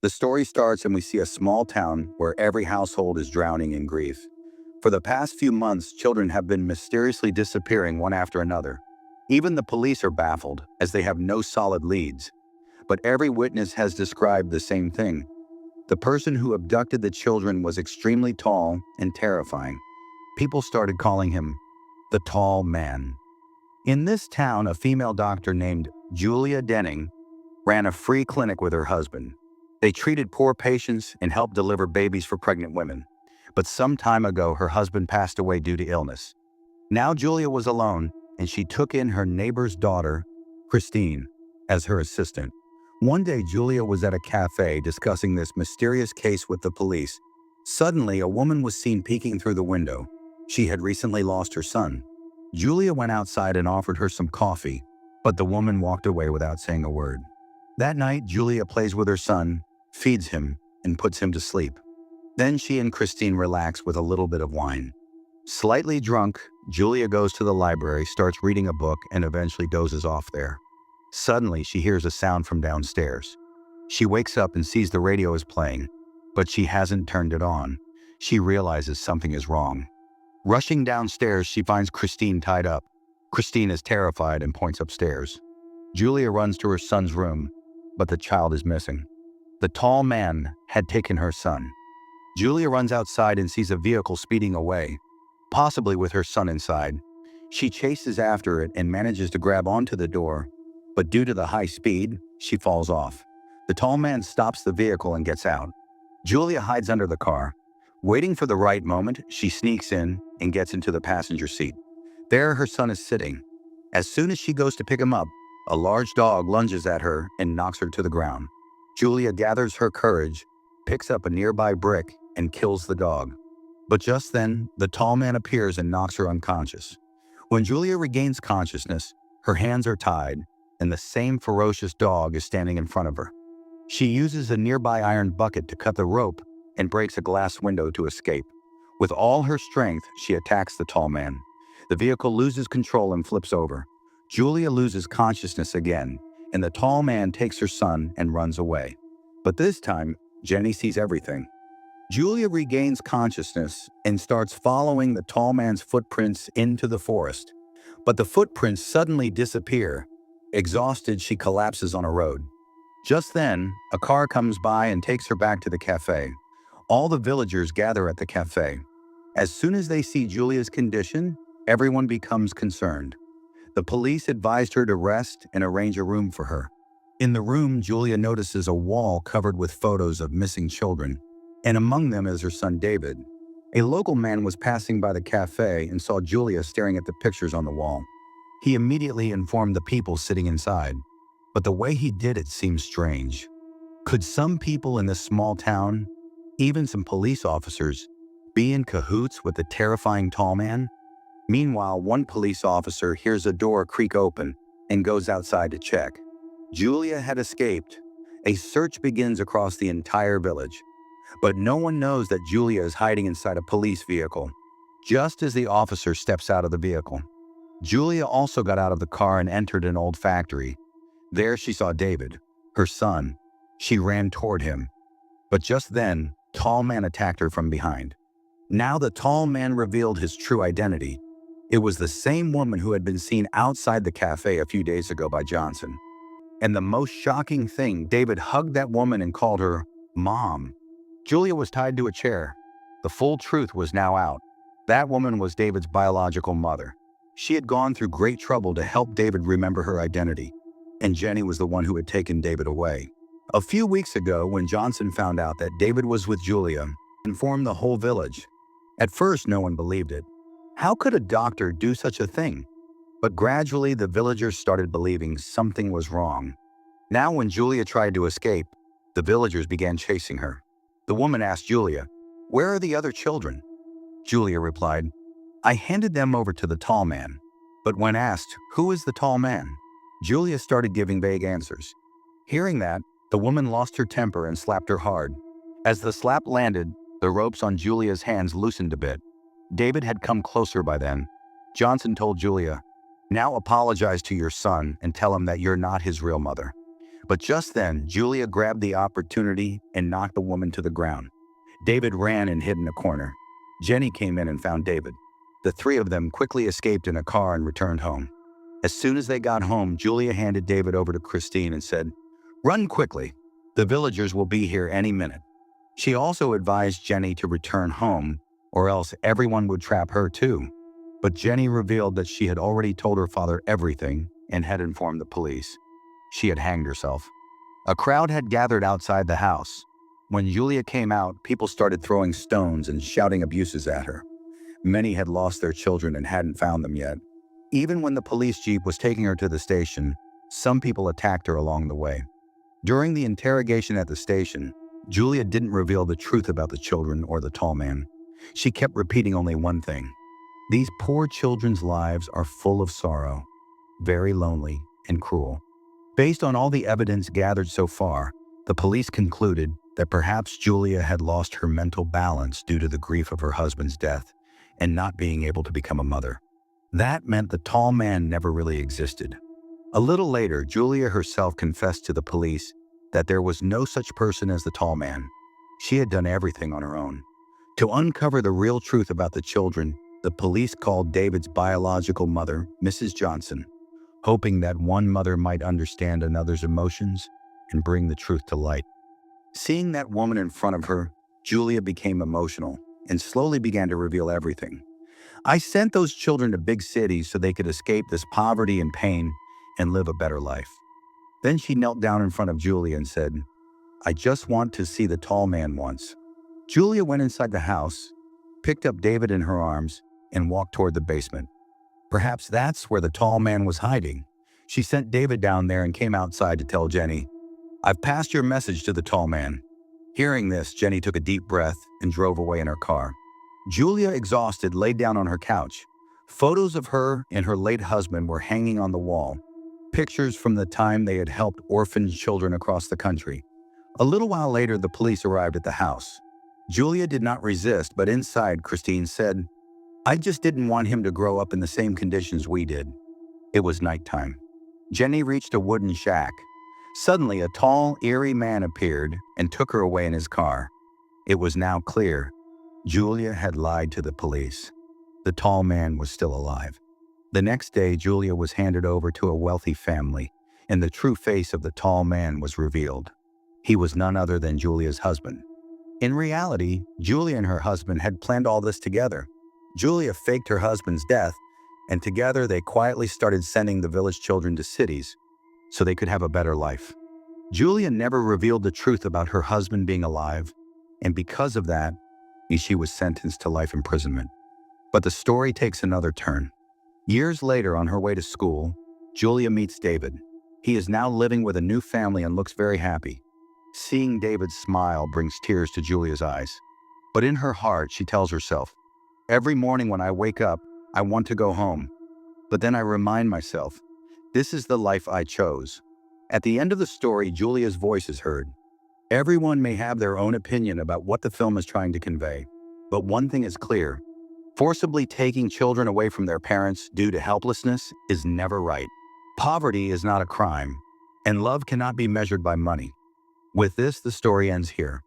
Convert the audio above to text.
The story starts and we see a small town where every household is drowning in grief. For the past few months, children have been mysteriously disappearing one after another. Even the police are baffled as they have no solid leads. But every witness has described the same thing. The person who abducted the children was extremely tall and terrifying. People started calling him the Tall Man. In this town, a female doctor named Julia Denning ran a free clinic with her husband. They treated poor patients and helped deliver babies for pregnant women. But some time ago, her husband passed away due to illness. Now Julia was alone, and she took in her neighbor's daughter, Christine, as her assistant. One day, Julia was at a cafe discussing this mysterious case with the police. Suddenly, a woman was seen peeking through the window. She had recently lost her son. Julia went outside and offered her some coffee, but the woman walked away without saying a word. That night, Julia plays with her son, feeds him, and puts him to sleep. Then she and Christine relax with a little bit of wine. Slightly drunk, Julia goes to the library, starts reading a book, and eventually dozes off there. Suddenly, she hears a sound from downstairs. She wakes up and sees the radio is playing, but she hasn't turned it on. She realizes something is wrong. Rushing downstairs, she finds Christine tied up. Christine is terrified and points upstairs. Julia runs to her son's room, but the child is missing. The tall man had taken her son. Julia runs outside and sees a vehicle speeding away, possibly with her son inside. She chases after it and manages to grab onto the door, but due to the high speed, she falls off. The tall man stops the vehicle and gets out. Julia hides under the car. Waiting for the right moment, she sneaks in and gets into the passenger seat. There, her son is sitting. As soon as she goes to pick him up, a large dog lunges at her and knocks her to the ground. Julia gathers her courage, picks up a nearby brick, and kills the dog. But just then, the tall man appears and knocks her unconscious. When Julia regains consciousness, her hands are tied, and the same ferocious dog is standing in front of her. She uses a nearby iron bucket to cut the rope and breaks a glass window to escape. With all her strength, she attacks the tall man. The vehicle loses control and flips over. Julia loses consciousness again, and the tall man takes her son and runs away. But this time, Jenny sees everything. Julia regains consciousness and starts following the tall man's footprints into the forest. But the footprints suddenly disappear. Exhausted, she collapses on a road. Just then, a car comes by and takes her back to the cafe. All the villagers gather at the cafe. As soon as they see Julia's condition, everyone becomes concerned. The police advised her to rest and arrange a room for her. In the room, Julia notices a wall covered with photos of missing children, and among them is her son David. A local man was passing by the cafe and saw Julia staring at the pictures on the wall. He immediately informed the people sitting inside, but the way he did it seemed strange. Could some people in this small town, even some police officers, be in cahoots with the terrifying tall man? Meanwhile, one police officer hears a door creak open and goes outside to check. Julia had escaped. A search begins across the entire village, but no one knows that Julia is hiding inside a police vehicle. Just as the officer steps out of the vehicle, Julia also got out of the car and entered an old factory. There she saw David, her son. She ran toward him, but just then, tall man attacked her from behind. Now the tall man revealed his true identity. It was the same woman who had been seen outside the cafe a few days ago by Johnson. And the most shocking thing, David hugged that woman and called her Mom. Julia was tied to a chair. The full truth was now out. That woman was David's biological mother. She had gone through great trouble to help David remember her identity, and Jenny was the one who had taken David away. A few weeks ago, when Johnson found out that David was with Julia, he informed the whole village. At first, no one believed it. How could a doctor do such a thing? But gradually, the villagers started believing something was wrong. Now, when Julia tried to escape, the villagers began chasing her. The woman asked Julia, "Where are the other children?" Julia replied, "I handed them over to the tall man." But when asked, "Who is the tall man?" Julia started giving vague answers. Hearing that, the woman lost her temper and slapped her hard. As the slap landed, the ropes on Julia's hands loosened a bit. David had come closer by then. Johnson told Julia, "Now apologize to your son and tell him that you're not his real mother." But just then, Julia grabbed the opportunity and knocked the woman to the ground. David ran and hid in a corner. Jenny came in and found David. The three of them quickly escaped in a car and returned home. As soon as they got home, Julia handed David over to Christine and said, "Run quickly. The villagers will be here any minute." She also advised Jenny to return home, or else everyone would trap her too. But Jenny revealed that she had already told her father everything and had informed the police. She had hanged herself. A crowd had gathered outside the house. When Julia came out, people started throwing stones and shouting abuses at her. Many had lost their children and hadn't found them yet. Even when the police jeep was taking her to the station, some people attacked her along the way. During the interrogation at the station, Julia didn't reveal the truth about the children or the tall man. She kept repeating only one thing: these poor children's lives are full of sorrow, very lonely and cruel. Based on all the evidence gathered so far, the police concluded that perhaps Julia had lost her mental balance due to the grief of her husband's death and not being able to become a mother. That meant the tall man never really existed. A little later, Julia herself confessed to the police that there was no such person as the tall man. She had done everything on her own. To uncover the real truth about the children, the police called David's biological mother, Mrs. Johnson, hoping that one mother might understand another's emotions and bring the truth to light. Seeing that woman in front of her, Julia became emotional and slowly began to reveal everything. "I sent those children to big cities so they could escape this poverty and pain and live a better life." Then she knelt down in front of Julia and said, "I just want to see the tall man once." Julia went inside the house, picked up David in her arms, and walked toward the basement. Perhaps that's where the tall man was hiding. She sent David down there and came outside to tell Jenny, "I've passed your message to the tall man." Hearing this, Jenny took a deep breath and drove away in her car. Julia, exhausted, laid down on her couch. Photos of her and her late husband were hanging on the wall, pictures from the time they had helped orphaned children across the country. A little while later, the police arrived at the house. Julia did not resist, but inside, Christine said, "I just didn't want him to grow up in the same conditions we did." It was nighttime. Jenny reached a wooden shack. Suddenly, a tall, eerie man appeared and took her away in his car. It was now clear. Julia had lied to the police. The tall man was still alive. The next day, Julia was handed over to a wealthy family, and the true face of the tall man was revealed. He was none other than Julia's husband. In reality, Julia and her husband had planned all this together. Julia faked her husband's death, and together they quietly started sending the village children to cities so they could have a better life. Julia never revealed the truth about her husband being alive, and because of that, she was sentenced to life imprisonment. But the story takes another turn. Years later, on her way to school, Julia meets David. He is now living with a new family and looks very happy. Seeing David's smile brings tears to Julia's eyes. But in her heart, she tells herself, "Every morning when I wake up, I want to go home. But then I remind myself, this is the life I chose." At the end of the story, Julia's voice is heard. Everyone may have their own opinion about what the film is trying to convey, but one thing is clear: forcibly taking children away from their parents due to helplessness is never right. Poverty is not a crime, and love cannot be measured by money. With this, the story ends here.